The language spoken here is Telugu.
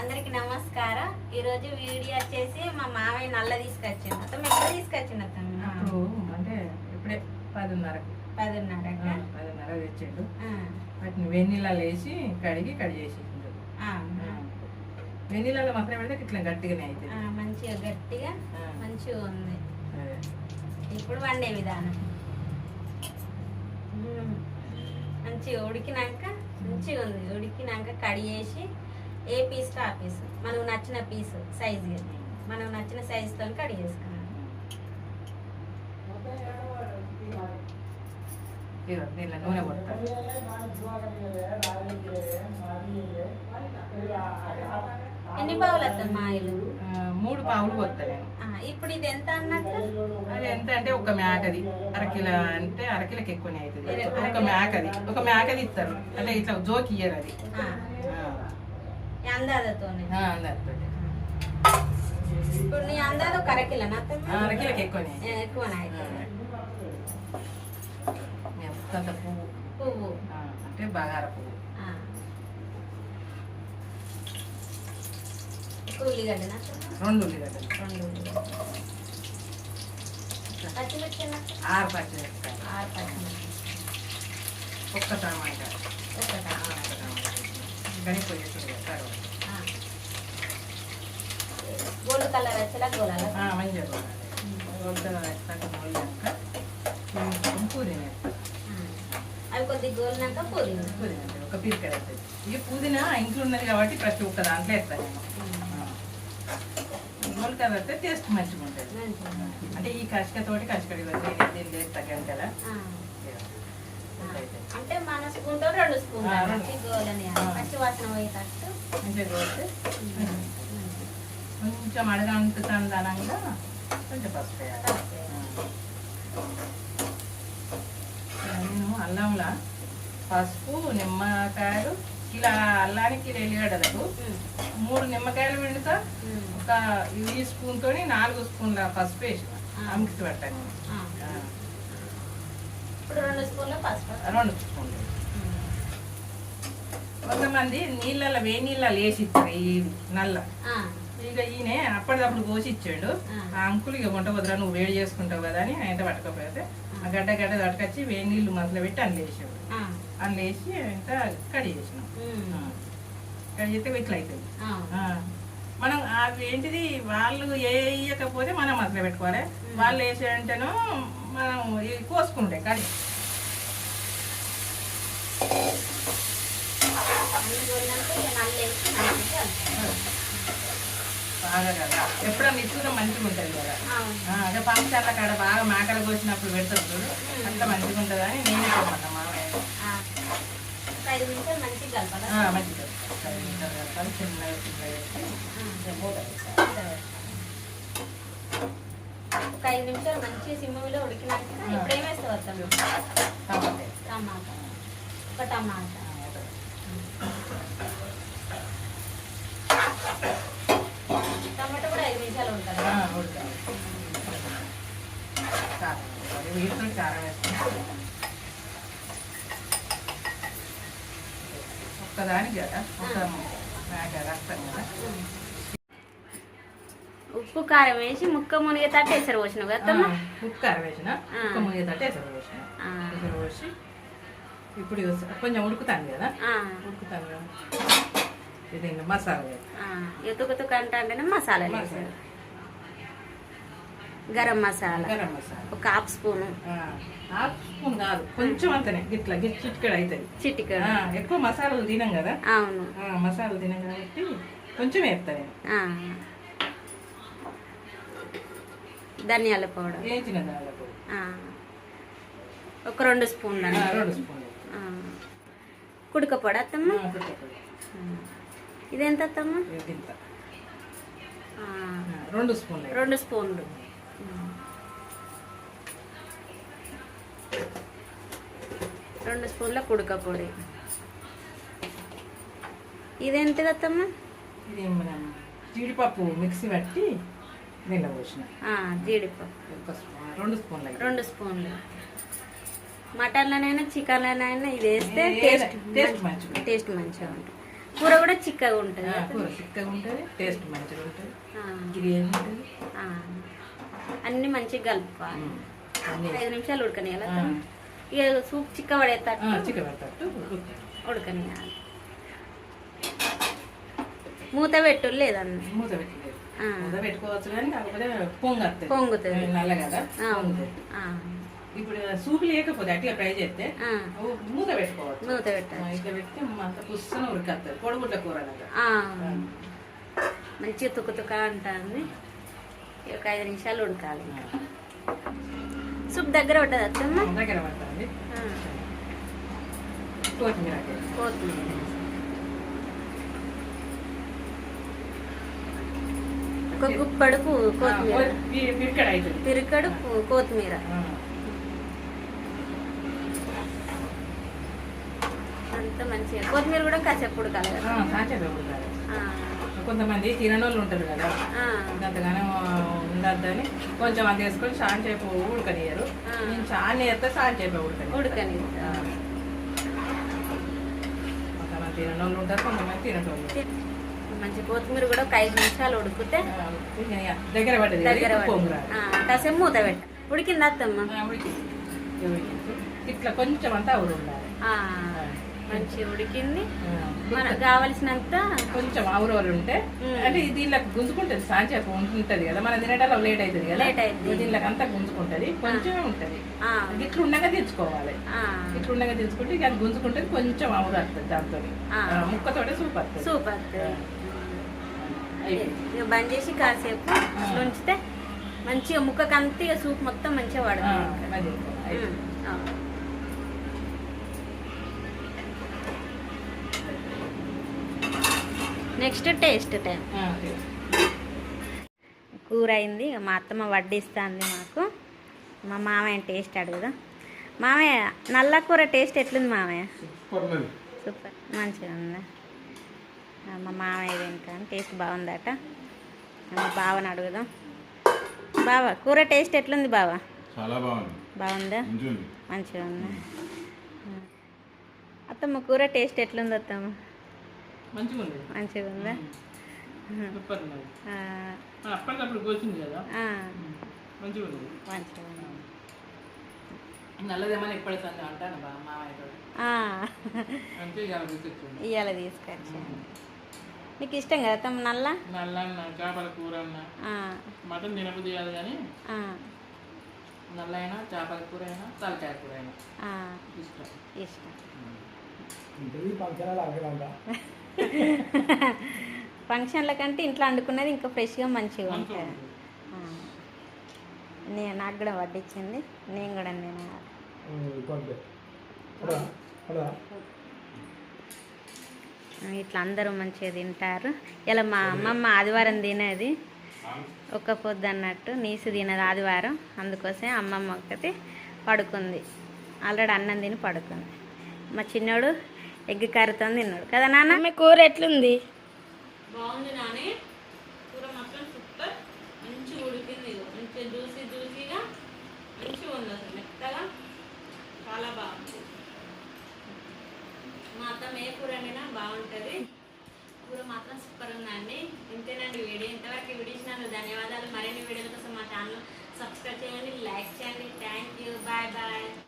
అందరికి నమస్కారం. ఈరోజు వీడియో వచ్చేసి మా మామయ్య నల్ల తీసుకొచ్చిండు. అతను ఎక్కడ తీసుకొచ్చిండు? అతను అంటే ఇప్పుడే 10:30 తెచ్చిండు. వాటిని వెన్నీళ్ళలో వేసి కడిగి చేసిండు. వెన్నీళ్ళలో మాత్రం పెడితే ఇట్లా గట్టిగానే అవుతుంది. మంచిగా గట్టిగా మంచిగా ఉంది. ఇప్పుడు వండే విధానం మంచిగా ఉడికినాక మంచిగా ఉంది. ఉడికినాక కడిగేసి ఏ పీస్ ఆ పీస్ మనకు నచ్చిన పీసు సైజు మనకు నచ్చిన సైజుతో కడిగేసుకున్నాం. నూనె పోతాం. ఎన్ని పావులు వస్తాం ఆయిల్? 3 పావులు పోతాను. ఇప్పుడు ఇది ఎంత అన్నట్టు? అది ఎంత అంటే ఒక మేకది అరకిల అంటే అరకిలకి ఎక్కువనే అవుతుంది. ఒక మేకది ఇస్తారు అంటే ఇట్లా జోకి ఇయ్యరు. అది అందాజతోనే. ఇప్పుడు నీ అందాజ ఒక అరకిలనా? అరకిలకి ఎక్కువనే పువ్వు అంటే బగార పువ్వు. ఉల్లిగడ్డనా? 2 ఉల్లిగడ్డలు. పచ్చిమిర్చి 6 పచ్చిమిరపకాయలు. ఒక్క టమాటా. గోల్డ్ కలర్ వచ్చేలా గోలాలి. మంచిగా గోల్డ్ కలర్ వచ్చాక గోలినాక పుదీనా. అవి కొద్దిగా గోలినాక పుదీనా ఒక పీరికాయ అవుతుంది. ఇక పుదీనా ఇంట్లో ఉన్నది కాబట్టి ప్రతి ఒక్క దాంట్లో వేస్తాను నేను. గోల్డ్ కలర్ అయితే టేస్ట్ మంచిగా ఉంటుంది. అంటే ఈ కసికతోటి కసికడి దీన్ని వేస్తా గంటలా. అంటే మన స్పూన్ తో 2 స్పూన్లు గోలని పచ్చి వాసన పోయేటట్టు మంచిగా గోలితే కొంచెం అడగా ఉంటుందని దానంగా కొంచెం పసుపు వేయాలి. నేను అల్లంలా పసుపు నిమ్మకాయలు కిలో అల్లానికి ఎల్లిగడ్డలకు 3 నిమ్మకాయలు పిండుతా. ఒక ఈ స్పూన్ తోని 4 స్పూన్ల పసుపు వేసి అమ్మికి పెట్టాను. ఇప్పుడు 2 స్పూన్ల పసుపు. 2 స్పూన్లు. కొంతమంది నీళ్ళల్లో వేడి నీళ్ళలో వేసి ఇస్తారు ఈ నల్ల. ఇక ఈయన అప్పటిదప్పుడు కోసి ఇచ్చాడు. ఆ అంకులు ఇక వంట వద్దురా నువ్వు వేడి చేసుకుంటావు కదా అని ఆయన పట్టుకోకపోతే ఆ గడ్డ తట్టుకొచ్చి వేడి నీళ్ళు మసలు పెట్టి అందులో వేసాడు. అందులో వేసి ఇంత కడి చేసినాం. కడి చేస్తే ఇట్లా అవుతుంది. మనం అవి ఏంటిది వాళ్ళు వేయకపోతే మనం మసలు పెట్టుకోవాలి. వాళ్ళు వేసేంటేనో మనం కోసుకుంటే కడి బాగా కదా. ఎప్పుడన్నా ఇచ్చుకుంటే మంచిగా ఉంటుంది కదా. అదే ఫంక్షన్ల కాడ బాగా మేకలు కోసినప్పుడు పెడతారు చూడు, అంత మంచిగా ఉంటుంది అని నేను ఇవ్వమన్నా మామయ్య. 5 నిమిషాలు మంచిగా కలపాలి. మంచిగా 5 నిమిషాలు కలపాలి. చిన్నగా ఒక 5 నిమిషాలు మంచిగా సిమ్లో ఉడికినాక ఇప్పుడు ఏమేస్తే వస్తాం? టమాటా. ఒక టమాటా. టమాటా కూడా 5 నిమిషాలు ఉంటుంది. వీటితో కారం వేసుకుంటాం ఒక్కదానికి కదా. ఒక రక్తం కదా. ఉప్పు కారం వేసి ముక్క మునిగేటట్టు ఎసరు పోసినావు కదా? ఉప్పు కారం వేసిన ముక్క మునిగేటట్టు ఎసరు పోసి ఇప్పుడు కొంచెం ఉడుకుతాను కదా. ఉడుకుతాను కదా. ఇది మసాలా ఎతుకుతుక అంటేనే మసాలాలు వేసారు. గరం మసాలా ఒక హాఫ్ స్పూను. హాఫ్ స్పూన్ కాదు, కొంచెం అంతనే గిట్లా చిటికెడు అవుతుంది. చిటికెడు. ఎక్కువ మసాలాలు తినం కదా. అవును, మసాలాలు తినం కాబట్టి కొంచెం వేస్తాను. ధనియాల పౌడర్ వేయించిన ధనియాల పౌడర్ ఒక 2 స్పూన్లు. 2 స్పూన్లు. కుడక పొడి అత్తమ్మ. ఇదెంత అత్తమ్మ? 2 స్పూన్లు. 2 స్పూన్లు. 2 స్పూన్ల కుడక పొడి. ఇదేంటిది అత్తమ్మ? ఇది మనం జీడిపప్పు మిక్సీ పట్టి దీనిలో పోసిన. జీడిపప్పు 2 స్పూన్లు. 2 స్పూన్లు. మటన్లోనైనా చికెన్లోనైనా ఇది వేస్తే టేస్ట్ మంచిగా ఉంటుంది. కూర కూడా చిక్కగా ఉంటుంది. కూర చిక్కగా ఉంటుంది, టేస్ట్ మంచిగా ఉంటుంది, గ్రేవీ ఉంటుంది. అన్ని మంచిగా కలుపుకోవాలి. 5 నిమిషాలు ఉడకనియాలి. ఇక సూప్ చిక్కబడేటట్టు ఉడకనియాలి. మూత పెట్టు లేదన్న, మూత పెట్టుకోవచ్చు కానీ కాకపోతే పొంగుతుంది నల్ల కదా. ఇప్పుడు సూప్ లేకపోతే అట్లా ఫ్రై చేస్తే మూత పెట్టుకోవచ్చు. మూత పెట్టాలి. ఇట్లా పెడితే అంత పుస్తకం ఉడకత్తది, కొడుగుడ్డ కూర మంచిగా తుక్కుతుక్క ఉంటుంది. ఒక 5 నిమిషాలు ఉడకాలి. సూప్ దగ్గర పట్టదు అత్తమ్మ, దగ్గర పడుతుంది. కొత్తిమీర ఒక గుప్పడు కొత్తిమీర, పిరికడు కొత్తిమీర అంత మంచిగా. కొత్తిమీర కూడా కాసేపు ఉడకాలి కదా. కొంతమంది తిననోళ్ళు ఉంటారు కదా, అంతగానే ఉండద్దని కొంచెం అది వేసుకొని చాలా సేపు ఉడకనియరు. నేను చాలా వేస్తే చాలా సేపు ఉడకని. కొంతమంది తిననోళ్ళు ఉంటారు, కొంతమంది తినటోళ్ళు. మంచి కొత్తిమీర కూడా ఒక 5 నిమిషాలు ఉడికితే దగ్గర పడ్డది. కాసేపు మూత పెట్ట ఉడికింది అత్తమ్మ. ఇట్లా కొంచెం అంతా ఊరు ఉండాలి. మంచిగా ఉడికింది. మనకు కావలసినంత కొంచెం ఆవురోలు ఉంటే అంటే దీనిలో గుంజుకుంటది, సాంచేపు ఉంటది కదా, మన తినేటప్పుడు లేట్ అవుతుంది కదా, దీనిలోకి అంతా గుంజుకుంటది, కొంచెమే ఉంటది. ఇట్లా ఉండగా తెచ్చుకోవాలి. ఇట్లా ఉండగా తెచ్చుకుంటే ఇక అది గుంజుకుంటది, కొంచెం ఆవురు వస్తుంది. దాంతో ముక్కతోటే సూప్ వస్తుంది. సూప్ వస్తుంది. ఇక బంద్ చేసి కాసేపు ఉంచితే మంచిగా ముక్కకంతా ఇక సూప్ మొత్తం మంచిగా పడుతుంది. Next taste time. కూర అయింది. మా అత్తమ్మ వడ్డిస్తుంది మాకు. మా మామయ్య టేస్ట్ అడుగుదా. మామయ్య నల్ల కూర టేస్ట్ ఎట్లుంది మామయ్య? సూపర్, మంచిగా ఉందా? మా మామయ్య తింటాను, టేస్ట్ బాగుందట. మా బావని అడుగుదాం. బావా కూర టేస్ట్ ఎట్లుంది బావా? బాగుందా? మంచిగా ఉందా? అత్తమ్మ కూర టేస్ట్ ఎట్లుంది అత్తమ్మ? మంచిగా ఉందా? మంచిగా నల్లదేమని ఎప్పుడైతుంది అంటాను మామయ్య ఇవాళ తీసుకొచ్చాను. నీకు ఇష్టం కదా తమ్మ నల్ల చేపల కూర మటన్ తినబుద్ధి కాదు కానీ నల్ల అయినా చేపల కూర అయినా తలకాయ కూర అయినా ఇష్టం. ఫంక్షన్ల కంటే ఇంట్లో వండుకున్నది ఇంకా ఫ్రెష్గా మంచిగా ఉంటుంది. నాకు కూడా వడ్డించింది, నేను కూడా ఇట్లా అందరూ మంచిగా తింటారు. ఇలా మా అమ్మమ్మ ఆదివారం తినేది ఒక్క పొద్దు అన్నట్టు, నీసు తినది ఆదివారం. అందుకోసం అమ్మమ్మ ఒక్కటి పడుకుంది, ఆల్రెడీ అన్నం తిని పడుకుంది. మా చిన్నోడు ఎగ్ కర్రీతో తిన్నాడు కదా నాన్న. కూర ఎట్లుంది? బాగుంది నాని. కూర మాత్రం సూపర్, మంచిగా ఉడికింది, మంచిగా జ్యూసీగా మంచిగా ఉంది, అసలు మెత్తగా చాలా బాగుంది. మా అత్తమ్మ ఏ కూర అయినా బాగుంటుంది. కూర మాత్రం సూపర్ ఉందండి. ఇంతేనండి వీడియో. ఇంతవరకు వీడియో ఇచ్చినందుకు ధన్యవాదాలు. మరిన్ని వీడియోల కోసం మా ఛానల్ సబ్స్క్రైబ్ చేయండి, లైక్ చేయండి. Thank you, bye bye.